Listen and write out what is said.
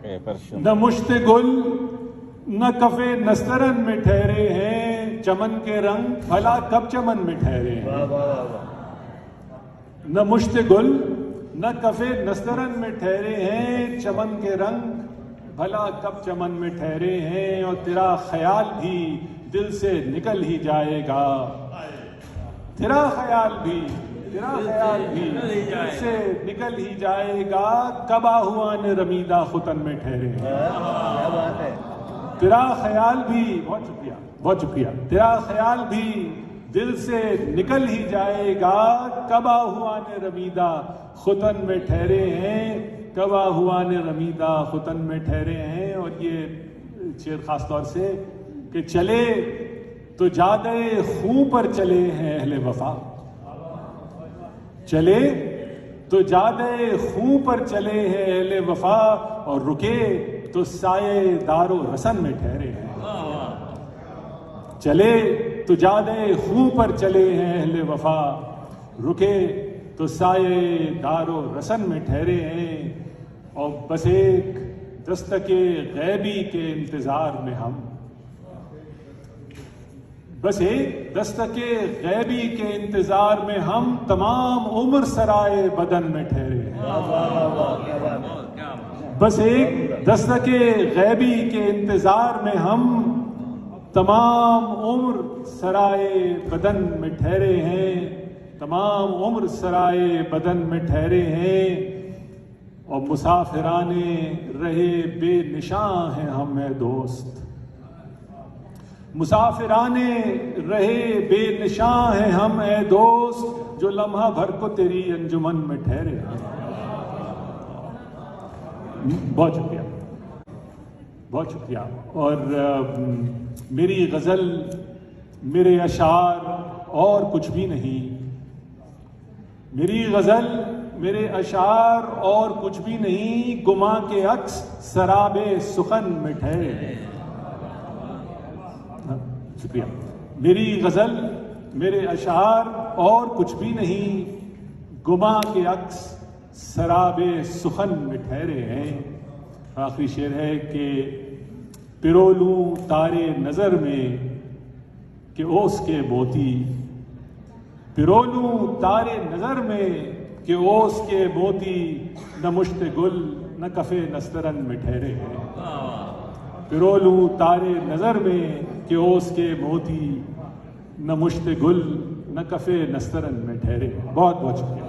نہ مشت گل نہ کفے نسترن میں ٹھہرے ہیں، چمن کے رنگ بھلا کب چمن میں ٹھہرے ہیں۔ نہ مشت گل نہ کفے نسترن میں ٹھہرے ہیں، چمن کے رنگ بھلا کب چمن میں ٹھہرے ہیں، اور تیرا خیال بھی دل سے نکل ہی جائے گا، تیرا خیال بھی دل سے نکل ہی جائے گا، کب آہوان رمیدہ ختن میں ٹھہرے ہیں۔ تیرا خیال بھی بہت شکریہ تیرا خیال بھی دل سے نکل ہی جائے گا، کب آہوان رمیدہ ختن میں ٹھہرے ہیں، کب آہوان رمیدہ ختن میں ٹھہرے ہیں۔ اور یہ شعر خاص طور سے کہ چلے تو جادے خوں پر چلے ہیں اہل وفا، چلے تو جادے خوں پر چلے ہیں اہل وفا، اور رکے تو سائے دار و رسن میں ٹھہرے ہیں۔ چلے تو جادے خوں پر چلے ہیں اہل وفا، رکے تو سائے دار و رسن میں ٹھہرے ہیں، اور بس ایک دستک غیبی کے انتظار میں ہم، بس ایک دستک غیبی کے انتظار میں ہم، تمام عمر سرائے بدن میں ٹھہرے ہیں۔ بس ایک دستک غیبی کے انتظار میں ہم، تمام عمر سرائے بدن میں ٹھہرے ہیں، تمام عمر سرائے بدن میں ٹھہرے ہیں، اور مسافرانے رہے بے نشاں ہیں ہم اے دوست، مسافرانے رہے بے نشاں ہیں ہم اے دوست، جو لمحہ بھر کو تیری انجمن میں ٹھہرے ہیں۔ بہت شکریہ اور میری غزل، میرے اشعار اور کچھ بھی نہیں، میری غزل میرے اشعار اور کچھ بھی نہیں، گما کے عکس سراب سخن میں ٹھہرے ہیں۔ شکریہ۔ میری غزل میرے اشعار اور کچھ بھی نہیں، گما کے عکس سراب سخن میں ٹھہرے ہیں۔ آخری شعر ہے کہ پرولوں تارے نظر میں کہ اوس کے موتی، پرولوں تارے نظر میں کہ اوس کے موتی، نہ مشت گل نہ کفے نسترن میں ٹھہرے ہیں۔ پرولوں تارے نظر میں کہ اوس کے موتی، نہ مشت گل نہ کفے نسترن میں ٹھہرے ہیں۔ بہت بہت شکریہ۔